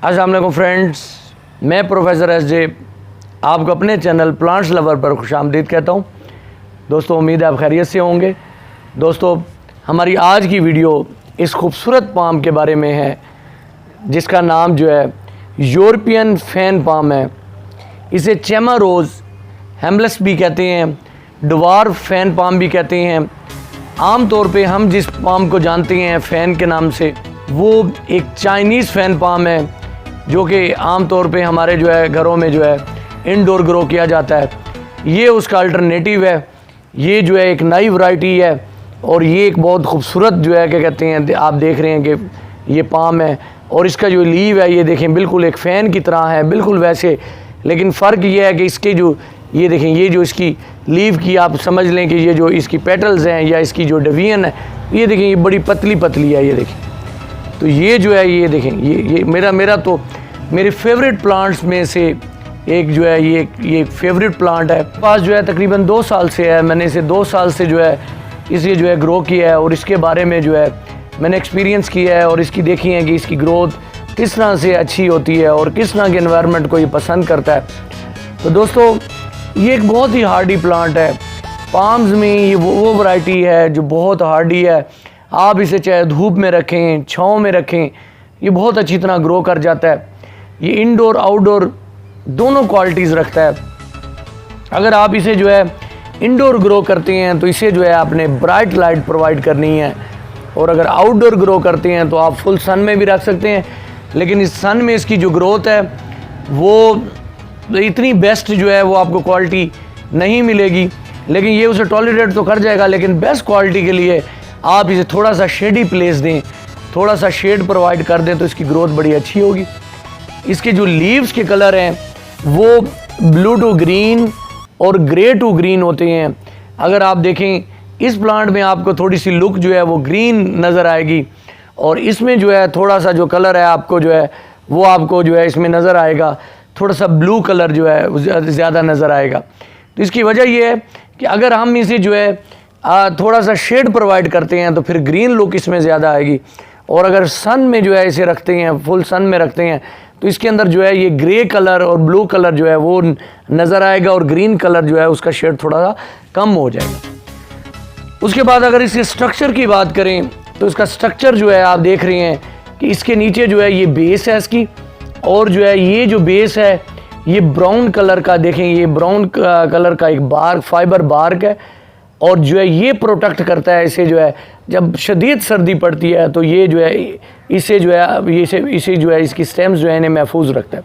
अस्सलाम वालेकुम फ्रेंड्स, मैं प्रोफेसर एस.जे. आपको अपने चैनल प्लांट्स लवर पर खुशामदीद कहता हूँ। दोस्तों, उम्मीद है आप खैरियत से होंगे। दोस्तों, हमारी आज की वीडियो इस खूबसूरत पाम के बारे में है जिसका नाम जो है यूरोपियन फैन पाम है। इसे चेमा रोज़ हेमलेस भी कहते हैं, ड्वार्फ फैन पाम भी कहते हैं। आम तौर पे हम जिस पाम को जानते हैं फ़ैन के नाम से, वो एक चाइनीज़ फ़ैन पाम है जो कि आम तौर पे हमारे जो है घरों में जो है इंडोर ग्रो किया जाता है। ये उसका अल्टरनेटिव है। ये जो है एक नई वैरायटी है और ये एक बहुत खूबसूरत जो है क्या कहते हैं, आप देख रहे हैं कि ये पाम है और इसका जो लीव है ये देखें बिल्कुल एक फ़ैन की तरह है, बिल्कुल वैसे। लेकिन फ़र्क ये है कि इसके जो ये देखें, ये जो इसकी लीव की आप समझ लें कि ये जो इसकी पेटल्स हैं या इसकी जो डिवीजन है, ये देखें ये बड़ी पतली पतली है। ये देखें, तो ये जो है ये देखें, ये मेरा तो मेरे फेवरेट प्लांट्स में से एक जो है ये फेवरेट प्लांट है। पास जो है तकरीबन 2 साल से है। मैंने इसे 2 साल से जो है इसे जो है ग्रो किया है और इसके बारे में जो है मैंने एक्सपीरियंस किया है और इसकी देखी है कि इसकी ग्रोथ किस तरह से अच्छी होती है और किस तरह के एनवायरनमेंट को ये पसंद करता है। तो दोस्तों, ये एक बहुत ही हार्डी प्लांट है। पाम्स में ये वो वैरायटी है जो बहुत हार्डी है। आप इसे चाहे धूप में रखें, छाँव में रखें, ये बहुत अच्छी तरह ग्रो कर जाता है। ये इंडोर आउटडोर दोनों क्वालिटीज़ रखता है। अगर आप इसे जो है इंडोर ग्रो करते हैं तो इसे जो है आपने ब्राइट लाइट प्रोवाइड करनी है, और अगर आउटडोर ग्रो करते हैं तो आप फुल सन में भी रख सकते हैं। लेकिन इस सन में इसकी जो ग्रोथ है वो इतनी बेस्ट जो है वो आपको क्वालिटी नहीं मिलेगी। लेकिन ये उसे टॉलरेट तो कर जाएगा, लेकिन बेस्ट क्वालिटी के लिए आप इसे थोड़ा सा शेडी प्लेस दें, थोड़ा सा शेड प्रोवाइड कर दें तो इसकी ग्रोथ बड़ी अच्छी होगी। इसके जो लीव्स के कलर हैं वो ब्लू टू ग्रीन और ग्रे टू ग्रीन होते हैं। अगर आप देखें इस प्लांट में आपको थोड़ी सी लुक जो है वो ग्रीन नज़र आएगी, और इसमें जो है थोड़ा सा जो कलर है आपको जो है वो आपको जो है इसमें नज़र आएगा, थोड़ा सा ब्लू कलर जो है ज़्यादा नज़र आएगा। तो इसकी वजह ये है कि अगर हम इसे जो है थोड़ा सा शेड प्रोवाइड करते हैं तो फिर ग्रीन लुक इसमें ज़्यादा आएगी, और अगर सन में जो है इसे रखते हैं, फुल सन में रखते हैं, तो इसके अंदर जो है ये ग्रे कलर और ब्लू कलर जो है वो नज़र आएगा और ग्रीन कलर जो है उसका शेड थोड़ा सा कम हो जाएगा। उसके बाद अगर इसके स्ट्रक्चर की बात करें तो इसका स्ट्रक्चर जो है आप देख रहे हैं कि इसके नीचे जो है ये बेस है इसकी, और जो है ये जो बेस है ये ब्राउन कलर का, देखें ये ब्राउन कलर का एक बार्क फाइबर बार्क है, और जो है ये प्रोटेक्ट करता है इसे जो है जब शदीद सर्दी पड़ती है तो ये जो है इसे जो है इसे जो है इसकी स्टेम्स जो है इन्हें महफूज रखता है।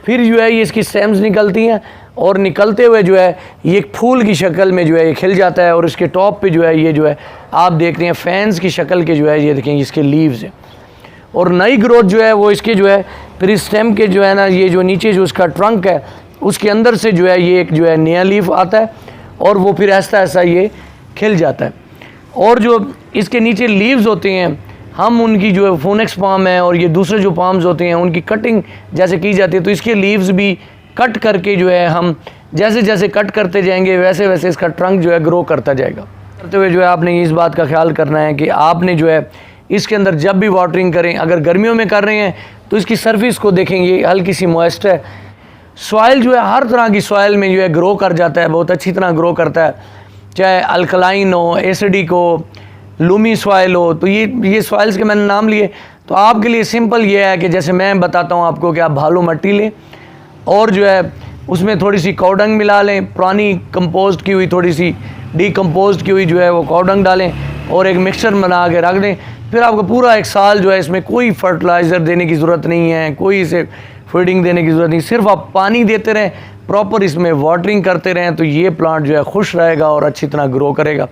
फिर जो है ये इसकी स्टेम्स निकलती हैं और निकलते हुए जो है ये एक फूल की शक्ल में जो है ये खिल जाता है, और इसके टॉप पे जो है ये जो है आप देख रहे हैं फैंस की शक्ल के जो है ये देखें इसके लीव्स हैं, और नई ग्रोथ जो है वो इसके जो है फिर इस स्टेम के जो है ना ये जो नीचे जो उसका ट्रंक है उसके अंदर से जो है ये एक जो है नया लीफ आता है और वो फिर ऐसा ऐसा ये खिल जाता है। और जो इसके नीचे लीव्स होते हैं हम उनकी जो है फोनेक्स पाम है और ये दूसरे जो पाम्स होते हैं उनकी कटिंग जैसे की जाती है, तो इसके लीव्स भी कट करके जो है हम जैसे जैसे कट करते जाएंगे वैसे वैसे इसका ट्रंक जो है ग्रो करता जाएगा। करते हुए जो है आपने इस बात का ख्याल करना है कि आपने जो है इसके अंदर जब भी वाटरिंग करें, अगर गर्मियों में कर रहे हैं तो इसकी सरफेस को देखेंगे हल्की सी मॉइस्ट है। सॉइल जो है हर तरह की सॉइल में जो है ग्रो कर जाता है, बहुत अच्छी तरह ग्रो करता है, चाहे अल्कलाइन हो, एसिडिक हो, लूमी सॉइल हो। तो ये सॉइल्स के मैंने नाम लिए। तो आपके लिए सिंपल ये है कि जैसे मैं बताता हूँ आपको कि आप भालू मिट्टी लें और जो है उसमें थोड़ी सी काउडंग मिला लें, पुरानी कंपोस्ट की हुई थोड़ी सी डीकम्पोज की हुई जो है वो काउडंग डालें और एक मिक्सचर बना के रख दें। फिर आपको पूरा 1 साल जो है इसमें कोई फर्टिलाइज़र देने की ज़रूरत नहीं है, कोई इसे फीडिंग देने की ज़रूरत नहीं, सिर्फ आप पानी देते रहें, प्रॉपर इसमें वाटरिंग करते रहें, तो ये प्लांट जो है खुश रहेगा और अच्छी तरह ग्रो करेगा।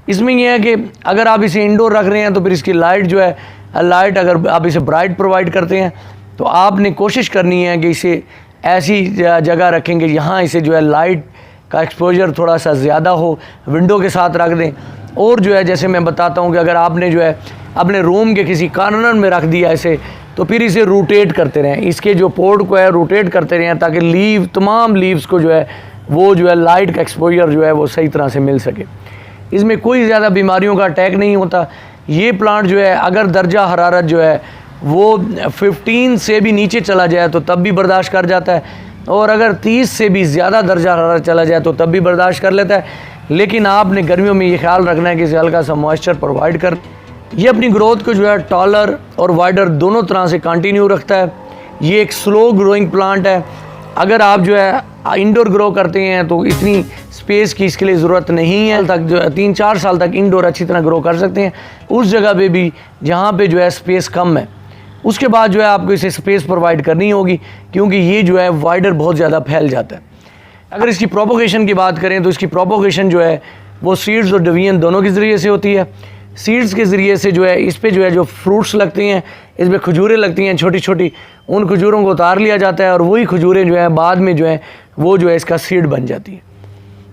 इसमें यह है कि अगर आप इसे इंडोर रख रहे हैं तो फिर इसकी लाइट जो है लाइट अगर आप इसे ब्राइट प्रोवाइड करते हैं तो आपने कोशिश करनी है कि इसे ऐसी जगह रखेंगे यहाँ इसे जो है लाइट का एक्सपोजर थोड़ा सा ज़्यादा हो, विंडो के साथ रख दें। और जो है जैसे मैं बताता हूँ कि अगर आपने जो है अपने रूम के किसी कॉर्नर में रख दिया इसे, तो फिर इसे रोटेट करते रहें, इसके जो पोर्ट को है रोटेट करते रहें ताकि तमाम लीव्स को जो है वो जो है लाइट का एक्सपोजर जो है वो सही तरह से मिल सके। इसमें कोई ज़्यादा बीमारियों का अटैक नहीं होता। ये प्लांट जो है अगर दर्जा हरारत जो है वो 15 से भी नीचे चला जाए तो तब भी बर्दाश्त कर जाता है, और अगर 30 से भी ज़्यादा दर्जा हरारत चला जाए तो तब भी बर्दाश्त कर लेता है। लेकिन आपने गर्मियों में ये ख्याल रखना है कि इसे हल्का सा मॉइस्चर प्रोवाइड कर। ये अपनी ग्रोथ को जो है टॉलर और वाइडर दोनों तरह से कंटिन्यू रखता है। ये एक स्लो ग्रोइंग प्लांट है। अगर आप जो है इंडोर ग्रो करते हैं तो इतनी स्पेस की इसके लिए ज़रूरत नहीं है, तक जो है 3-4 साल तक इंडोर अच्छी तरह ग्रो कर सकते हैं उस जगह पे भी जहाँ पे जो है स्पेस कम है। उसके बाद जो है आपको इसे स्पेस प्रोवाइड करनी होगी, क्योंकि ये जो है वाइडर बहुत ज़्यादा फैल जाता है। अगर इसकी प्रोपोगेशन की बात करें तो इसकी प्रोपोगेशन जो है वो सीड्स और डिवीजन दोनों के ज़रिए से होती है। सीड्स के ज़रिए से जो है इस पे जो है जो फ्रूट्स लगते हैं, इसमें खजूरें लगती हैं छोटी छोटी, उन खजूरों को उतार लिया जाता है और वही खजूरें जो है बाद में जो है वो जो है इसका सीड बन जाती है।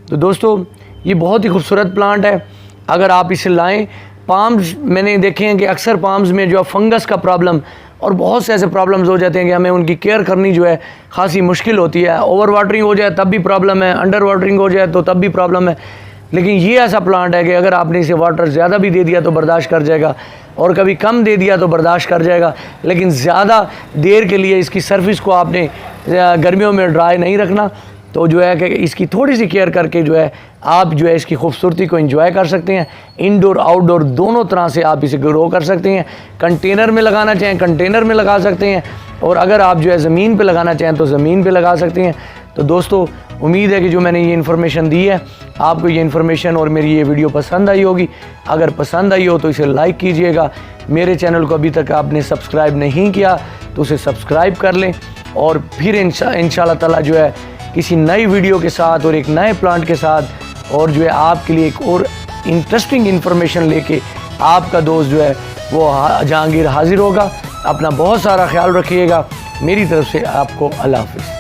तो दोस्तों ये बहुत ही खूबसूरत प्लांट है। अगर आप इसे लाएं, पाम्स मैंने देखे हैं कि अक्सर पाम्स में जो है फंगस का प्रॉब्लम और बहुत से ऐसे प्रॉब्लम्स हो जाते हैं कि हमें उनकी केयर करनी जो है खासी मुश्किल होती है। ओवर वाटरिंग हो जाए तब भी प्रॉब्लम है, अंडर वाटरिंग हो जाए तो तब भी प्रॉब्लम है। लेकिन ये ऐसा प्लांट है कि अगर आपने इसे वाटर ज़्यादा भी दे दिया तो बर्दाश्त कर जाएगा, और कभी कम दे दिया तो बर्दाश्त कर जाएगा। लेकिन ज़्यादा देर के लिए इसकी सरफेस को आपने गर्मियों में ड्राई नहीं रखना, तो जो है कि इसकी थोड़ी सी केयर करके जो है आप जो है इसकी खूबसूरती को एंजॉय कर सकते हैं। इंडोर आउटडोर दोनों तरह से आप इसे ग्रो कर सकते हैं। कंटेनर में लगाना चाहें कंटेनर में लगा सकते हैं, और अगर आप जो है ज़मीन पे लगाना चाहें तो ज़मीन पे लगा सकते हैं। तो दोस्तों उम्मीद है कि जो मैंने ये इन्फॉर्मेशन दी है आपको ये इन्फॉर्मेशन और मेरी ये वीडियो पसंद आई होगी। अगर पसंद आई हो तो इसे लाइक कीजिएगा। मेरे चैनल को अभी तक आपने सब्सक्राइब नहीं किया तो उसे सब्सक्राइब कर लें, और फिर इंशाल्लाह ताला जो है किसी नई वीडियो के साथ और एक नए प्लांट के साथ और जो है आपके लिए एक और इंटरेस्टिंग इन्फॉर्मेशन लेके आपका दोस्त जो है वो जहांगीर हाजिर होगा। अपना बहुत सारा ख्याल रखिएगा। मेरी तरफ से आपको अल्लाह हाफ़िज़।